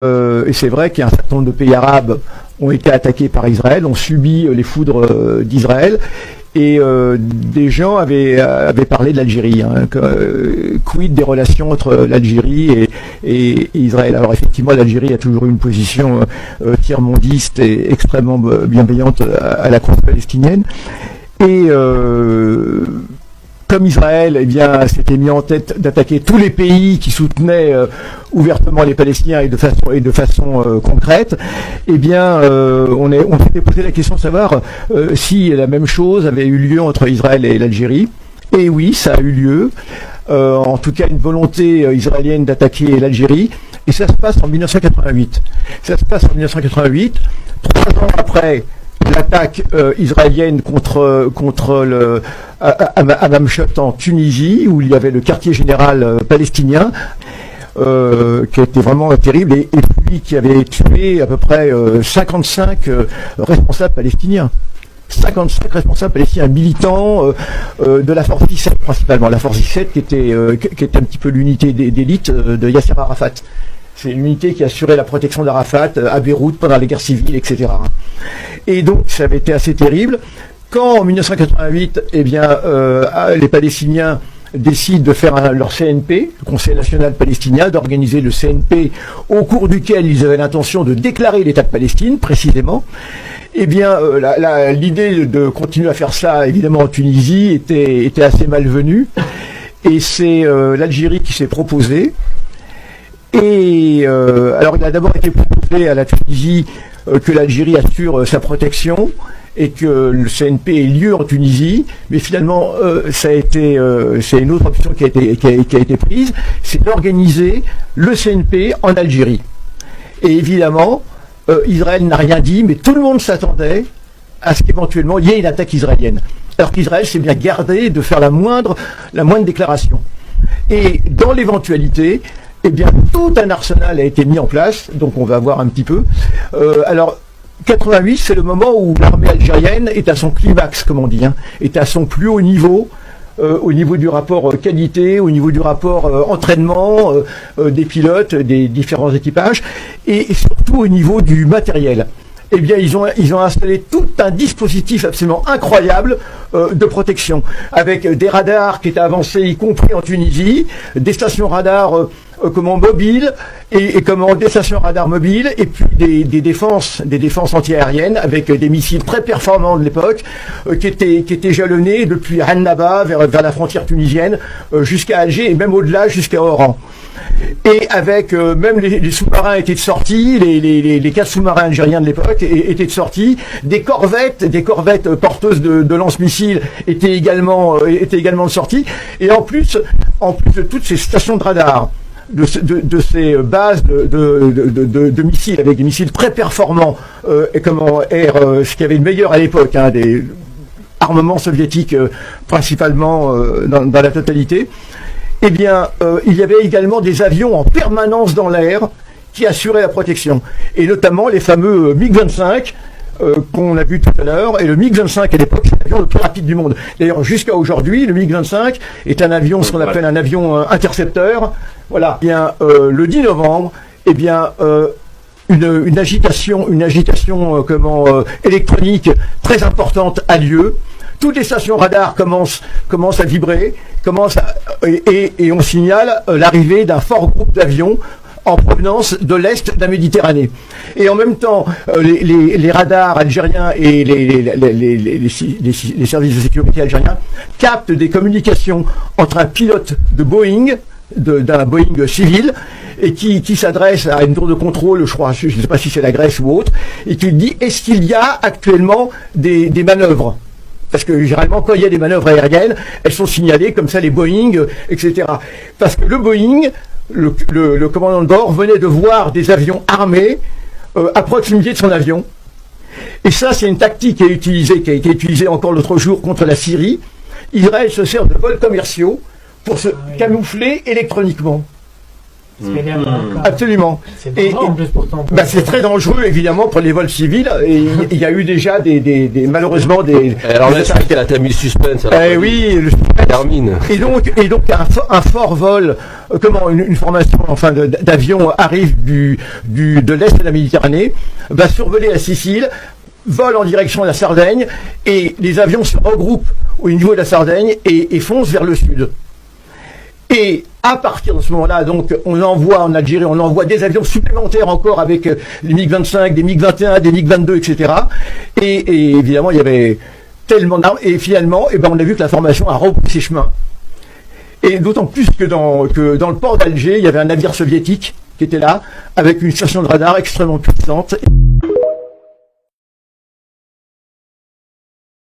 Et c'est vrai qu'un certain nombre de pays arabes ont été attaqués par Israël, ont subi les foudres d'Israël. Et des gens avaient parlé de l'Algérie, quid des relations entre l'Algérie et Israël. Alors effectivement, l'Algérie a toujours eu une position tiers-mondiste et extrêmement bienveillante à la cause palestinienne. Et comme Israël, eh bien, s'était mis en tête d'attaquer tous les pays qui soutenaient ouvertement les Palestiniens et de façon concrète, eh bien, on s'était posé la question de savoir si la même chose avait eu lieu entre Israël et l'Algérie. Et oui, ça a eu lieu. En tout cas, une volonté israélienne d'attaquer l'Algérie. Et ça se passe en 1988. Ça se passe en 1988, 3 ans après l'attaque israélienne contre le Hamamshot en Tunisie, où il y avait le quartier général palestinien, qui était vraiment terrible, et puis qui avait tué à peu près 55 responsables palestiniens. 55 responsables palestiniens militants de la force 17 principalement, la force 17 qui était un petit peu l'unité d'élite de Yasser Arafat. C'est l'unité qui assurait la protection d'Arafat à Beyrouth pendant les guerres civiles, etc. Et donc, ça avait été assez terrible. Quand, en 1988, eh bien, les Palestiniens décident de faire leur CNP, le Conseil national palestinien, d'organiser le CNP, au cours duquel ils avaient l'intention de déclarer l'État de Palestine, précisément, eh bien, l'idée de continuer à faire ça, évidemment, en Tunisie, était assez malvenue. Et c'est l'Algérie qui s'est proposée. Et alors il a d'abord été proposé à la Tunisie que l'Algérie assure sa protection et que le CNP ait lieu en Tunisie, mais finalement c'est une autre option qui a été prise, c'est d'organiser le CNP en Algérie. Et évidemment, Israël n'a rien dit, mais tout le monde s'attendait à ce qu'éventuellement il y ait une attaque israélienne. Alors qu'Israël s'est bien gardé de faire la moindre déclaration. Et dans l'éventualité, eh bien, tout un arsenal a été mis en place, donc on va voir un petit peu. Alors, 88, c'est le moment où l'armée algérienne est à son climax, comme on dit, est à son plus haut niveau du rapport qualité, au niveau du rapport entraînement des pilotes, des différents équipages, et surtout au niveau du matériel. Eh bien, ils ont installé tout un dispositif absolument incroyable de protection, avec des radars qui étaient avancés, y compris en Tunisie, des stations radars mobiles, et des stations radars mobiles, et puis des défenses antiaériennes, avec des missiles très performants de l'époque, qui étaient jalonnés depuis Annaba vers la frontière tunisienne, jusqu'à Alger, et même au-delà, jusqu'à Oran. Et avec même les sous-marins étaient de sortie, les 4 sous-marins algériens de l'époque étaient de sortie, des corvettes porteuses de lance-missiles étaient également de sortie, et en plus de toutes ces stations de radar, de ces bases de missiles, avec des missiles très performants, ce qui avait le meilleur à l'époque, des armements soviétiques principalement dans la totalité. Eh bien, il y avait également des avions en permanence dans l'air qui assuraient la protection. Et notamment les fameux MiG-25 qu'on a vu tout à l'heure. Et le MiG-25 à l'époque, c'est l'avion le plus rapide du monde. D'ailleurs, jusqu'à aujourd'hui, le MiG-25 est un avion, ce qu'on appelle un avion intercepteur. Voilà. Eh bien, le 10 novembre, eh bien, une agitation électronique très importante a lieu. Toutes les stations radars commencent à vibrer, et on signale l'arrivée d'un fort groupe d'avions en provenance de l'est de la Méditerranée. Et en même temps, les radars algériens et les services de sécurité algériens captent des communications entre un pilote de Boeing, d'un Boeing civil, et qui s'adresse à une tour de contrôle, je ne sais pas si c'est la Grèce ou autre, et qui dit: est-ce qu'il y a actuellement des manœuvres? Parce que généralement, quand il y a des manœuvres aériennes, elles sont signalées comme ça, les Boeing, etc. Parce que le Boeing, le commandant de bord, venait de voir des avions armés à proximité de son avion. Et ça, c'est une tactique qui a été utilisée encore l'autre jour contre la Syrie. Israël se sert de vols commerciaux pour se camoufler électroniquement. Absolument. C'est dangereux en plus pourtant. C'est très dangereux évidemment pour les vols civils. Et il y a eu déjà malheureusement des. Alors là, t'as mis le suspense. Oui, le suspense. Termine. Et donc un fort vol, une formation enfin d'avions arrive de l'est de la Méditerranée, va survoler la Sicile, vole en direction de la Sardaigne, et les avions se regroupent au niveau de la Sardaigne et foncent vers le sud. Et à partir de ce moment-là, donc, on envoie en Algérie, on envoie des avions supplémentaires encore avec les MiG-25, des MiG-21, des MiG-22, etc. Et évidemment, il y avait tellement d'armes. Et finalement, on a vu que la formation a repris ses chemins. Et d'autant plus que dans le port d'Alger, il y avait un navire soviétique qui était là, avec une station de radar extrêmement puissante.